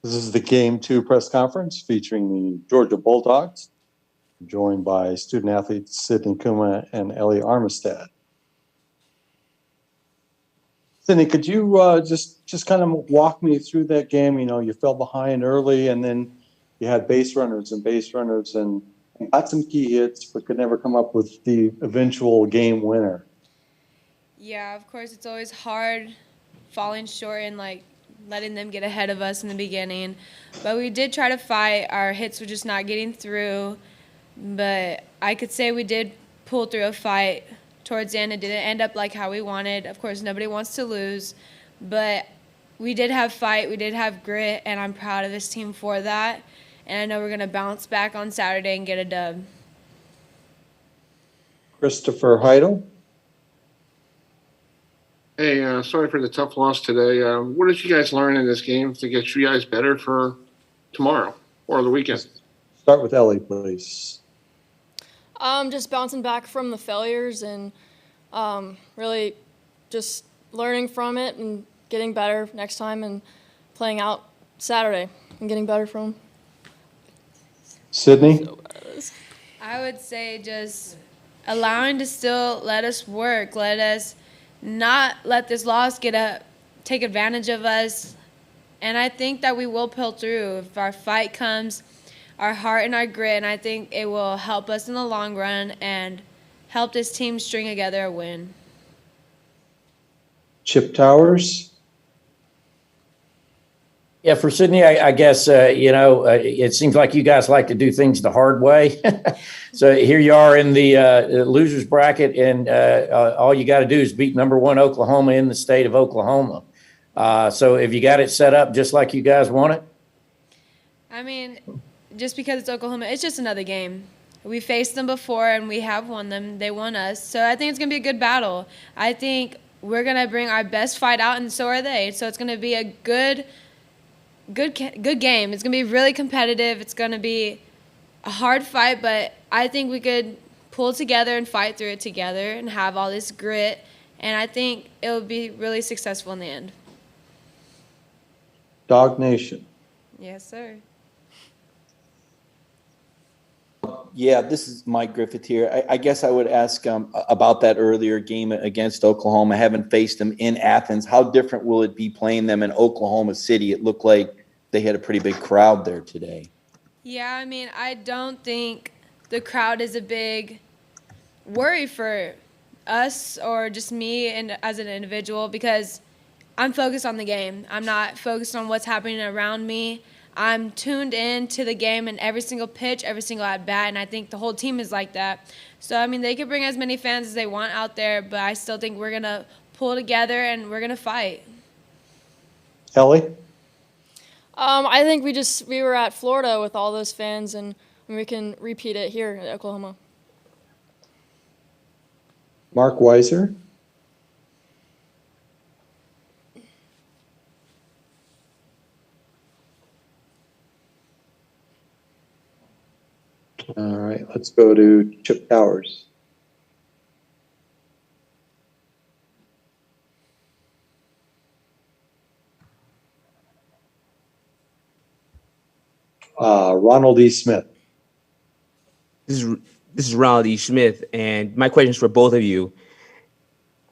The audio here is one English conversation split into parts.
This is the Game 2 press conference featuring the Georgia Bulldogs, joined by student athletes Sydney Kuma and Ellie Armistead. Sydney, could you just kind of walk me through that game? You know, you fell behind early, and then you had base runners and got some key hits, but could never come up with the eventual game winner. Yeah, of course, it's always hard falling short and letting them get ahead of us in the beginning. But we did try to fight. Our hits were just not getting through. But I could say we did pull through a fight towards the end. It didn't end up like how we wanted. Of course, nobody wants to lose. But we did have fight. We did have grit, and I'm proud of this team for that. And I know we're going to bounce back on Saturday and get a dub. Christopher Heidel. Hey, sorry for the tough loss today. What did you guys learn in this game to get you guys better for tomorrow or the weekend? Start with Ellie, please. Just bouncing back from the failures and really just learning from it and getting better next time and playing out Saturday and getting better from. Sydney? I would say just allowing to still let us work, let us not let this loss take advantage of us. And I think that we will pull through if our fight comes, our heart and our grit, and I think it will help us in the long run and help this team string together a win. Chip Towers. Yeah, for Sydney, I guess, it seems like you guys like to do things the hard way. So here you are in the losers bracket, and all you got to do is beat number 1 Oklahoma in the state of Oklahoma. So if you got it set up just like you guys want it? I mean, just because it's Oklahoma, it's just another game. We faced them before, and we have won them. They won us. So I think it's going to be a good battle. I think we're going to bring our best fight out, and so are they. So it's going to be a good game. It's going to be really competitive. It's going to be a hard fight, but I think we could pull together and fight through it together and have all this grit, and I think it will be really successful in the end. Dog Nation. Yes, sir. Yeah, this is Mike Griffith here. I guess I would ask about that earlier game against Oklahoma, having faced them in Athens. How different will it be playing them in Oklahoma City? It looked like they had a pretty big crowd there today. Yeah, I mean, I don't think the crowd is a big worry for us or just me and as an individual because I'm focused on the game. I'm not focused on what's happening around me. I'm tuned in to the game and every single pitch, every single at-bat, and I think the whole team is like that. So, I mean, they can bring as many fans as they want out there, but I still think we're going to pull together and we're going to fight. Ellie? I think we were at Florida with all those fans, and we can repeat it here at Oklahoma. Mark Weiser? All right, let's go to Chip Towers. Ronald E. Smith. This is Ronald E. Smith, and my question is for both of you.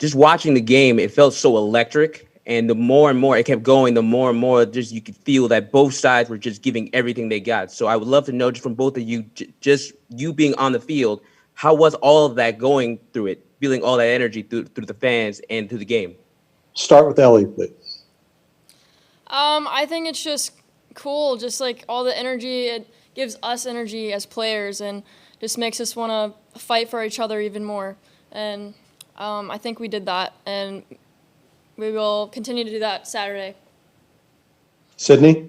Just watching the game, it felt so electric, and the more and more it kept going, the more and more just you could feel that both sides were just giving everything they got. So I would love to know just from both of you, just you being on the field, how was all of that going through it, feeling all that energy through the fans and through the game? Start with Ellie, please. I think it's just cool, just like all the energy. It gives us energy as players and just makes us want to fight for each other even more. And I think we did that, and we will continue to do that Saturday. Sydney?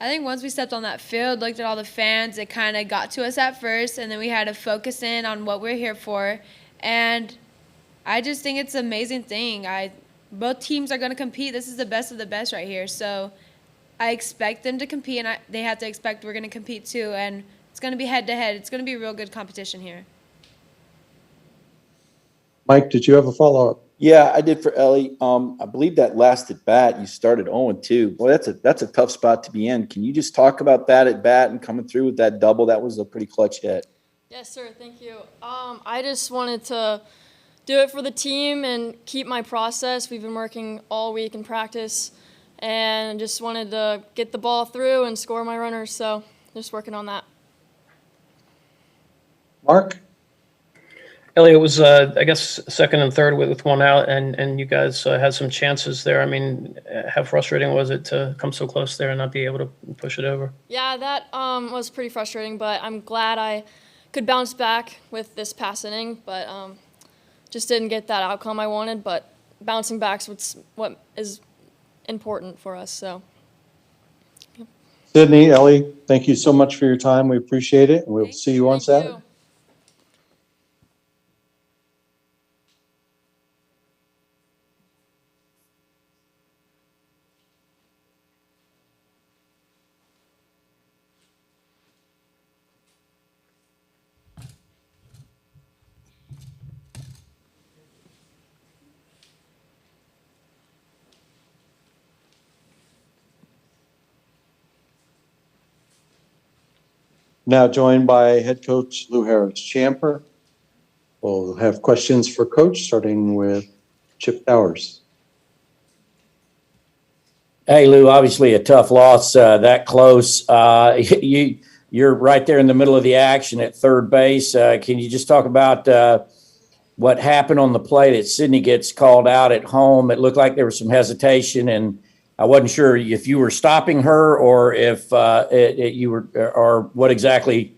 I think once we stepped on that field, looked at all the fans, it kind of got to us at first, and then we had to focus in on what we're here for. And I just think it's an amazing thing. Both teams are going to compete. This is the best of the best right here. So I expect them to compete, and they have to expect we're going to compete too. And it's going to be head-to-head. It's going to be a real good competition here. Mike, did you have a follow-up? Yeah, I did for Ellie. I believe that last at bat, you started 0-2. Boy, that's a tough spot to be in. Can you just talk about that at bat and coming through with that double? That was a pretty clutch hit. Yes, sir. Thank you. I just wanted to do it for the team and keep my process. We've been working all week in practice, and just wanted to get the ball through and score my runners. So just working on that. Mark? Elliot was, I guess, second and third with one out, and you guys had some chances there. I mean, how frustrating was it to come so close there and not be able to push it over? Yeah, that was pretty frustrating, but I'm glad I could bounce back with this past inning, but just didn't get that outcome I wanted. But bouncing back's what is important for us. So. Sydney, Ellie, thank you so much for your time. We appreciate it, and we'll see you on Thank Saturday. you. Now joined by head coach Lou Harris-Champer. We'll have questions for coach, starting with Chip Towers. Hey, Lou, obviously a tough loss that close. You're right there in the middle of the action at third base. Can you just talk about what happened on the play that Sydney gets called out at home? It looked like there was some hesitation, and I wasn't sure if you were stopping her or if you were, or what exactly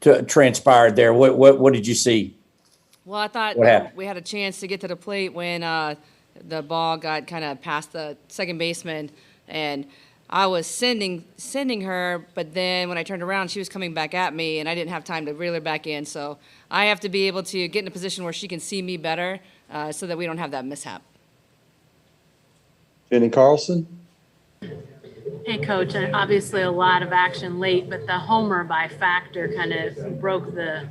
transpired there. What did you see? Well, I thought What happened? we had a chance to get to the plate when the ball got kind of past the second baseman, and I was sending her, but then when I turned around, she was coming back at me, and I didn't have time to reel her back in. So I have to be able to get in a position where she can see me better, so that we don't have that mishap. Jenny Carlson? Hey, Coach, and obviously a lot of action late, but the homer by Factor kind of broke the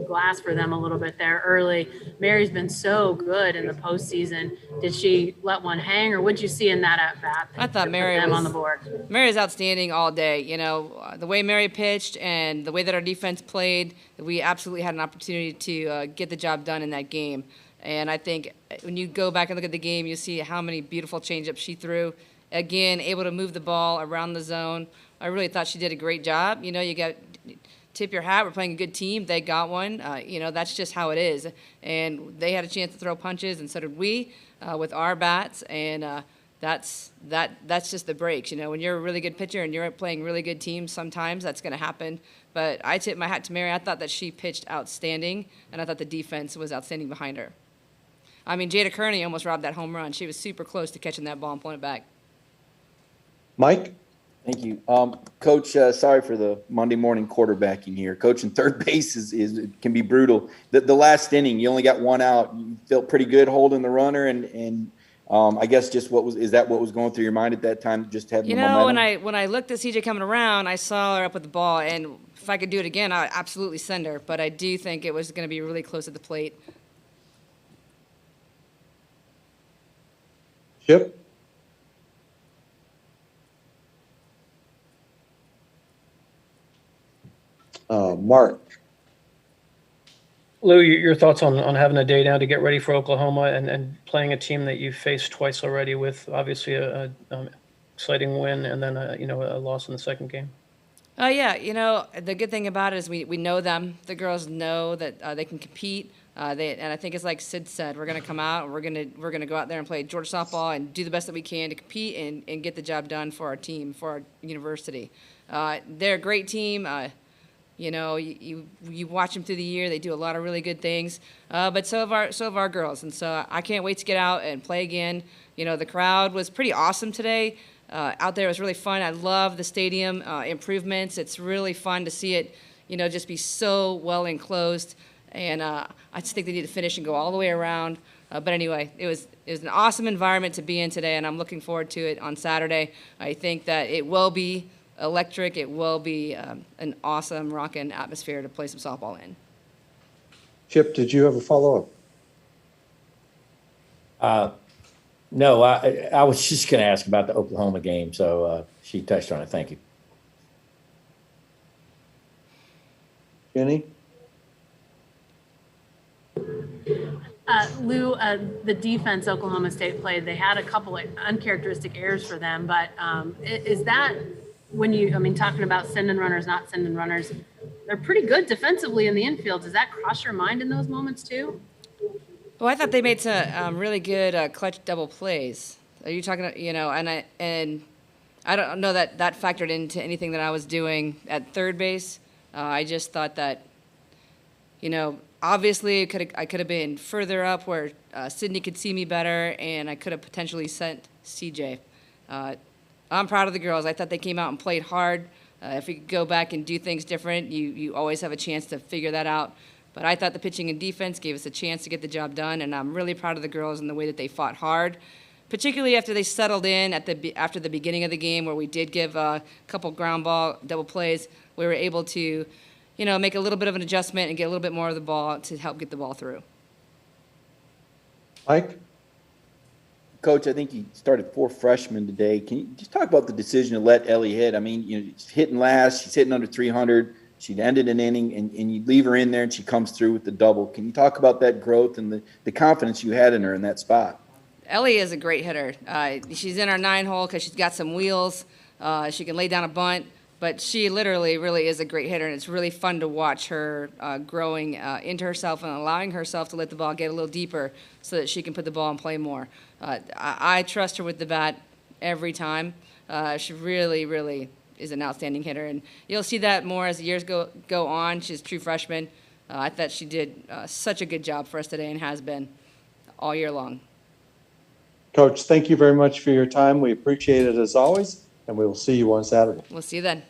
glass for them a little bit there early. Mary's been so good in the postseason. Did she let one hang, or what did you see in that at-bat? I thought Mary was was on the board. Mary was outstanding all day. You know, the way Mary pitched and the way that our defense played, we absolutely had an opportunity to get the job done in that game. And I think when you go back and look at the game, you see how many beautiful changeups she threw. Again, able to move the ball around the zone. I really thought she did a great job. You know, you got tip your hat. We're playing a good team. They got one. You know, that's just how it is. And they had a chance to throw punches, and so did we with our bats. And that's just the breaks. You know, when you're a really good pitcher and you're playing really good teams, sometimes that's going to happen. But I tip my hat to Mary. I thought that she pitched outstanding, and I thought the defense was outstanding behind her. I mean, Jada Kearney almost robbed that home run. She was super close to catching that ball and pulling it back. Mike? Thank you. Coach, sorry for the Monday morning quarterbacking here. Coaching third base can be brutal. The last inning, you only got one out. You felt pretty good holding the runner, and I guess just what was going through your mind at that time, just having the momentum? when I looked at CJ coming around, I saw her up with the ball, and if I could do it again, I'd absolutely send her. But I do think it was going to be really close at the plate. Chip? Mark? Lou, your thoughts on having a day now to get ready for Oklahoma and playing a team that you've faced twice already with obviously a exciting win and then a loss in the second game? Yeah, you know, the good thing about it is we know them. The girls know that they can compete. And I think it's like Sid said, we're going to come out and we're going to go out there and play Georgia softball and do the best that we can to compete and get the job done for our team, for our university. They're a great team. You know, you watch them through the year. They do a lot of really good things. But so have our girls. And so I can't wait to get out and play again. You know, the crowd was pretty awesome today. Out there, it was really fun. I love the stadium improvements. It's really fun to see it, you know, just be so well enclosed. And I just think they need to finish and go all the way around. But anyway, it was an awesome environment to be in today, and I'm looking forward to it on Saturday. I think that it will be electric. It will be an awesome rockin' atmosphere to play some softball in. Chip, did you have a follow-up? No, I was just going to ask about the Oklahoma game, so she touched on it. Thank you. Jenny? Lou, the defense Oklahoma State played, they had a couple of uncharacteristic errors for them, but is that when you, I mean, talking about sending runners, not sending runners, they're pretty good defensively in the infield. Does that cross your mind in those moments too? Well, I thought they made some really good clutch double plays. Are you talking, and I don't know that factored into anything that I was doing at third base. I just thought that, obviously I could have been further up where Sydney could see me better, and I could have potentially sent CJ. I'm proud of the girls. I thought they came out and played hard. If we could go back and do things different, you always have a chance to figure that out. But I thought the pitching and defense gave us a chance to get the job done, and I'm really proud of the girls and the way that they fought hard, particularly after they settled in after the beginning of the game where we did give a couple ground ball double plays. We were able to, make a little bit of an adjustment and get a little bit more of the ball to help get the ball through. Mike? Coach, I think you started 4 freshmen today. Can you just talk about the decision to let Ellie hit? I mean, she's hitting last, she's hitting under 300. She'd ended an inning, and you leave her in there, and she comes through with the double. Can you talk about that growth and the confidence you had in her in that spot? Ellie is a great hitter. She's in our 9-hole because she's got some wheels. She can lay down a bunt, but she literally really is a great hitter, and it's really fun to watch her growing into herself and allowing herself to let the ball get a little deeper so that she can put the ball and play more. I trust her with the bat every time. She really, really is an outstanding hitter, and you'll see that more as the years go on. She's a true freshman. I thought she did such a good job for us today and has been all year long. Coach, thank you very much for your time. We appreciate it as always, and we will see you on Saturday. We'll see you then.